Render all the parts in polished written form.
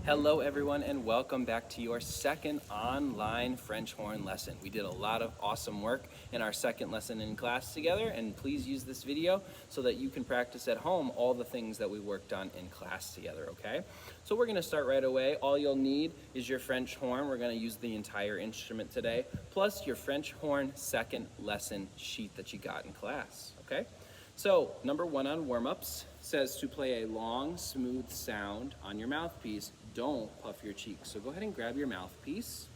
Hello everyone and welcome back to your second online French horn lesson. We did a lot of awesome work in our second lesson in class together, and please use this video so that you can practice at home all the things that we worked on in class together, okay? So we're gonna start right away. All you'll need is your French horn. We're gonna use the entire instrument today, plus your French horn second lesson sheet that you got in class, okay? So number one on warm-ups says to play a long, smooth sound on your mouthpiece. Don't puff your cheeks. So go ahead and grab your mouthpiece.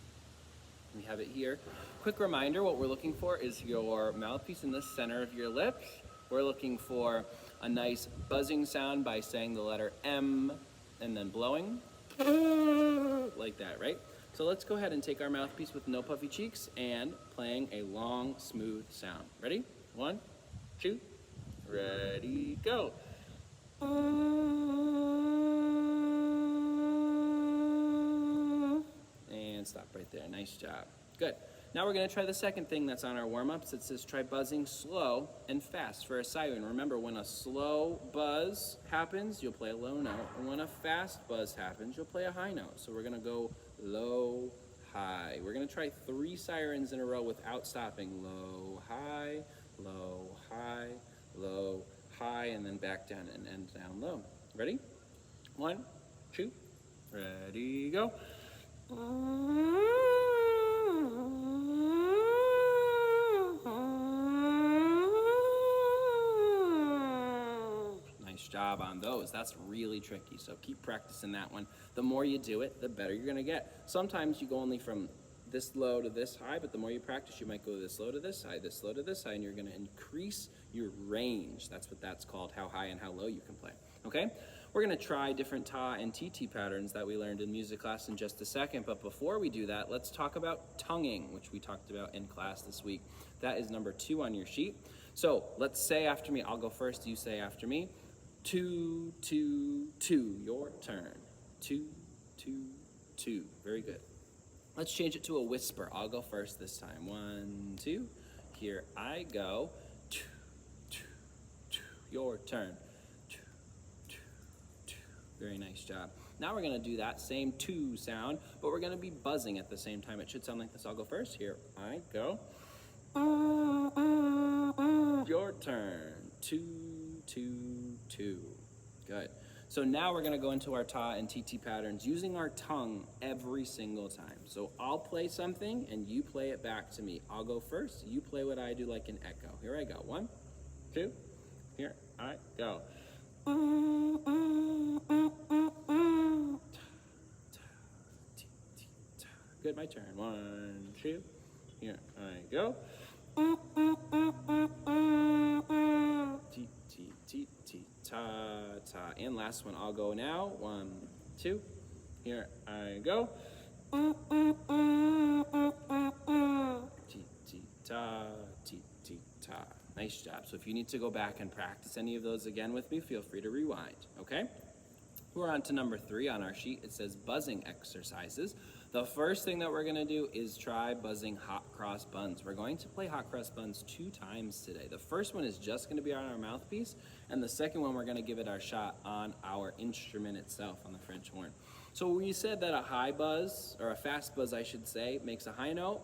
We have it here. Quick reminder, what we're looking for is your mouthpiece in the center of your lips. We're looking for a nice buzzing sound by saying the letter M and then blowing like that, right? So let's go ahead and take our mouthpiece with no puffy cheeks and playing a long, smooth sound. Ready? 1, 2, ready, go. And stop right there. Nice job. Good. Now we're going to try the second thing that's on our warm-ups. It says try buzzing slow and fast for a siren. Remember, when a slow buzz happens, you'll play a low note. And when a fast buzz happens, you'll play a high note. So we're going to go low, high. We're going to try 3 sirens in a row without stopping. Low, high, low, high, low, high, and then back down and end down low. Ready? 1, 2, ready, go. Nice job on those. That's really tricky, so keep practicing that one. The more you do it, the better you're gonna get. Sometimes you go only from this low to this high, but the more you practice, you might go this low to this high, this low to this high, and you're gonna increase your range. That's what that's called, how high and how low you can play, okay? We're gonna try different ta and TT patterns that we learned in music class in just a second, but before we do that, let's talk about tonguing, which we talked about in class this week. That is number 2 on your sheet. So let's say after me. I'll go first, you say after me. 2, 2, 2, your turn. 2, 2, 2, very good. Let's change it to a whisper. I'll go first this time. 1, 2, here I go. 2, 2, 2, your turn. 2, 2, 2, very nice job. Now we're gonna do that same 2 sound, but we're gonna be buzzing at the same time. It should sound like this. I'll go first. Here I go. Your turn. 2, 2, 2. Good. So now we're gonna go into our ta and TT patterns using our tongue every single time. So I'll play something and you play it back to me. I'll go first, you play what I do like an echo. Here I go, 1, 2, here I go. Good, my turn. 1, 2, here I go. T, T, T, T, ta, ta. And last one, I'll go now. 1, 2, here I go. T, T, ta, T, T, ta. Nice job. So if you need to go back and practice any of those again with me, feel free to rewind, okay? We're on to number 3 on our sheet. It says buzzing exercises. The first thing that we're gonna do is try buzzing hot cross buns. We're going to play hot cross buns 2 times today. The first one is just gonna be on our mouthpiece, and the second one we're gonna give it our shot on our instrument itself, on the French horn. So we said that a high buzz, or a fast buzz I should say, makes a high note,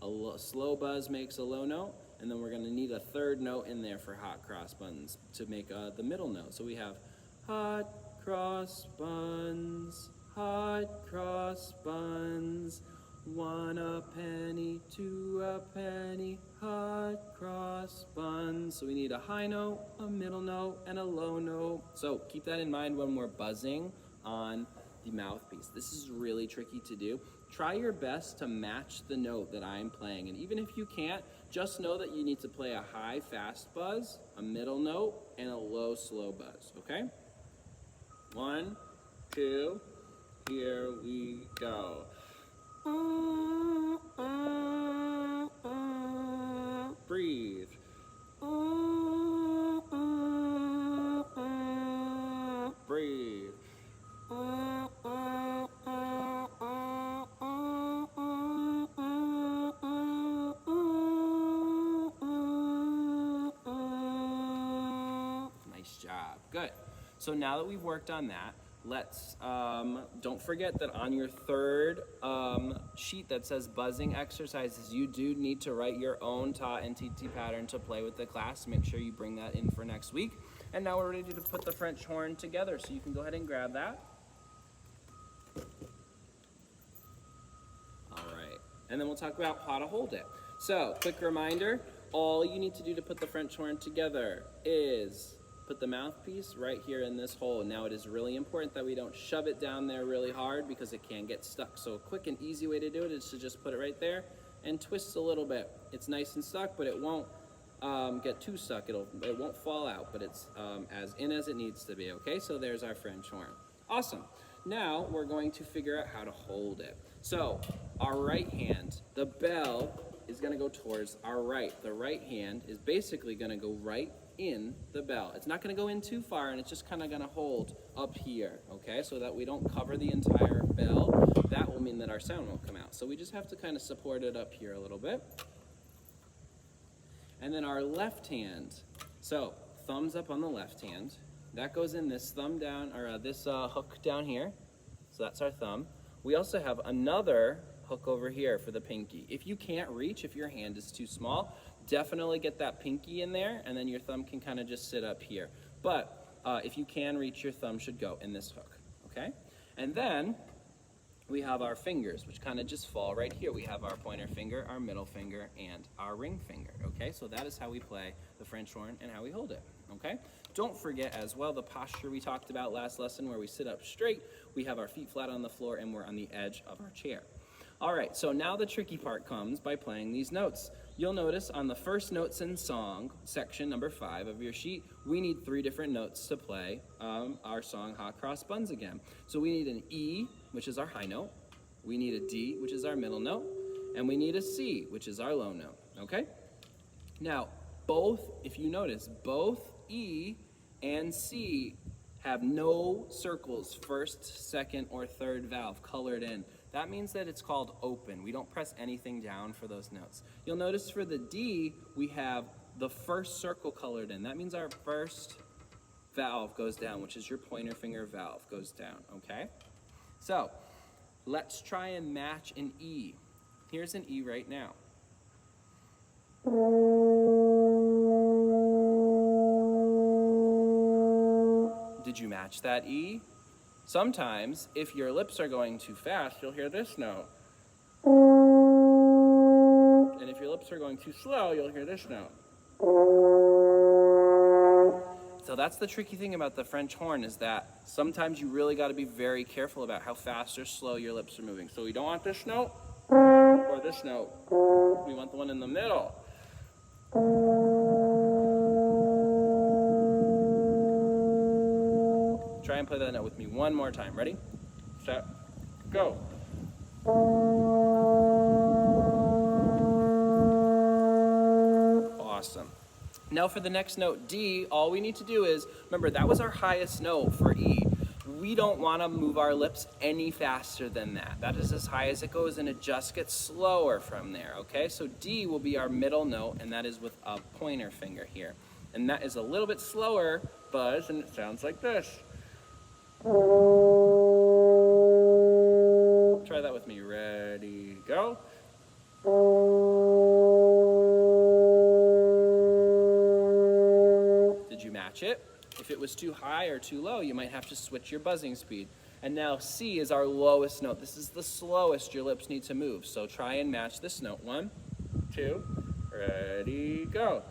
a slow buzz makes a low note, and then we're gonna need a third note in there for hot cross buns to make the middle note. So we have hot cross buns, hot cross buns, 1 a penny, 2 a penny, hot cross buns. So we need a high note, a middle note, and a low note. So keep that in mind when we're buzzing on the mouthpiece. This is really tricky to do. Try your best to match the note that I'm playing. And even if you can't, just know that you need to play a high, fast buzz, a middle note, and a low, slow buzz, okay? 1, 2, here we go. Breathe. Breathe. Nice job. Good. So now that we've worked on that, let's, don't forget that on your third sheet that says buzzing exercises, you do need to write your own ta and TT pattern to play with the class. Make sure you bring that in for next week. And now we're ready to put the French horn together, so you can go ahead and grab that. All right, and then we'll talk about how to hold it. So, quick reminder, all you need to do to put the French horn together is put the mouthpiece right here in this hole. Now, it is really important that we don't shove it down there really hard because it can get stuck. So a quick and easy way to do it is to just put it right there and twist a little bit. It's nice and stuck, but it won't get too stuck. It won't fall out, but it's as in as it needs to be, okay? So there's our French horn. Awesome. Now we're going to figure out how to hold it. So our right hand, the bell is gonna go towards our right. The right hand is basically gonna go right in the bell. It's not gonna go in too far, and it's just kinda gonna hold up here, okay? So that we don't cover the entire bell. That will mean that our sound won't come out. So we just have to kind of support it up here a little bit. And then our left hand, so thumbs up on the left hand. That goes in this thumb down, or this hook down here. So that's our thumb. We also have another hook over here for the pinky. If you can't reach, if your hand is too small, definitely get that pinky in there, and then your thumb can kind of just sit up here. But if you can reach, your thumb should go in this hook, okay? And then we have our fingers, which kind of just fall right here. We have our pointer finger, our middle finger, and our ring finger, okay? So that is how we play the French horn and how we hold it, okay? Don't forget as well the posture we talked about last lesson where we sit up straight, we have our feet flat on the floor, and we're on the edge of our chair. All right, so now the tricky part comes by playing these notes. You'll notice on the first notes in song, section number 5 of your sheet, we need 3 different notes to play our song Hot Cross Buns again. So we need an E, which is our high note, we need a D, which is our middle note, and we need a C, which is our low note, okay? Now, both, if you notice, both E and C have no circles, first, second, or third valve colored in. That means that it's called open. We don't press anything down for those notes. You'll notice for the D, we have the first circle colored in. That means our first valve goes down, which is your pointer finger valve goes down, okay? So, let's try and match an E. Here's an E right now. Did you match that E? Sometimes, if your lips are going too fast, you'll hear this note. And if your lips are going too slow, you'll hear this note. So that's the tricky thing about the French horn, is that sometimes you really got to be very careful about how fast or slow your lips are moving. So we don't want this note or this note. We want the one in the middle. Try and play that note with me one more time. Ready? Set, go. Awesome. Now for the next note, D, all we need to do is, remember that was our highest note for E. We don't want to move our lips any faster than that. That is as high as it goes, and it just gets slower from there, okay? So D will be our middle note, and that is with a pointer finger here. And that is a little bit slower buzz, and it sounds like this. Try that with me. Ready, go. Did you match it? If it was too high or too low, you might have to switch your buzzing speed. And now C is our lowest note. This is the slowest your lips need to move. So try and match this note. 1, 2, ready, go.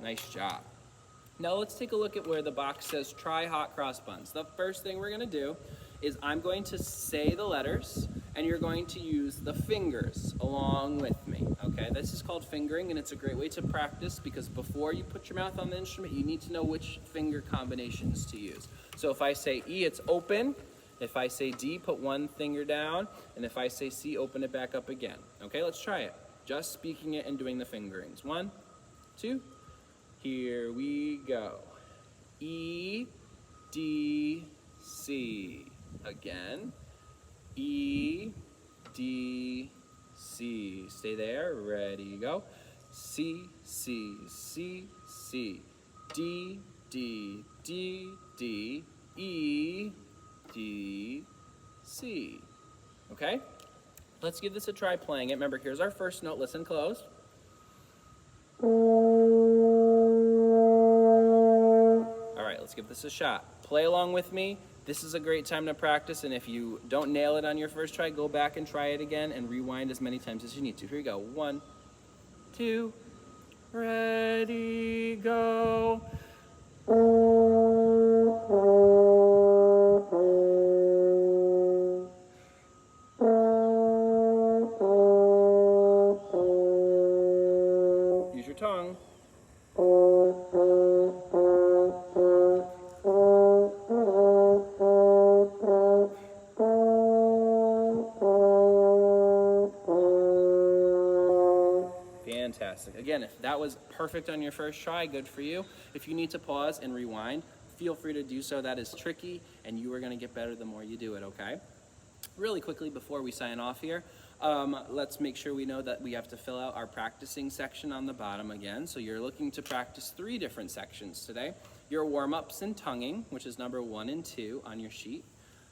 Nice job. Now let's take a look at where the box says try hot cross buns. The first thing we're going to do is I'm going to say the letters, and you're going to use the fingers along with me, okay? This is called fingering, and it's a great way to practice because before you put your mouth on the instrument, you need to know which finger combinations to use. So if I say E, it's open. If I say D, put one finger down. And if I say C, open it back up again. Okay, let's try it. Just speaking it and doing the fingerings. 1, 2, here we go. E, D, C. Again. E, D, C. Stay there. Ready, go. C, C, C, C. D, D, D, D, E, D, C. Okay? Let's give this a try playing it. Remember, here's our first note. Listen close. All right, let's give this a shot. Play along with me. This is a great time to practice, and if you don't nail it on your first try, go back and try it again and rewind as many times as you need to. Here we go. 1, 2, ready, go. Use your tongue. Fantastic. Again, if that was perfect on your first try, good for you. If you need to pause and rewind, feel free to do so. That is tricky, and you are going to get better the more you do it, okay? Really quickly before we sign off here, let's make sure we know that we have to fill out our practicing section on the bottom again. So you're looking to practice 3 different sections today. Your warm-ups and tonguing, which is number 1 and 2 on your sheet.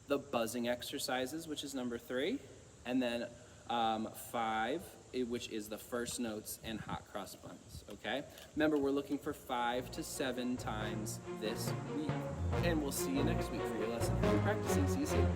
The buzzing exercises, which is number 3. And then 5, which is the first notes and hot cross buns, okay? Remember, we're looking for 5 to 7 times this week. And we'll see you next week for your lesson. Happy practicing. See you soon.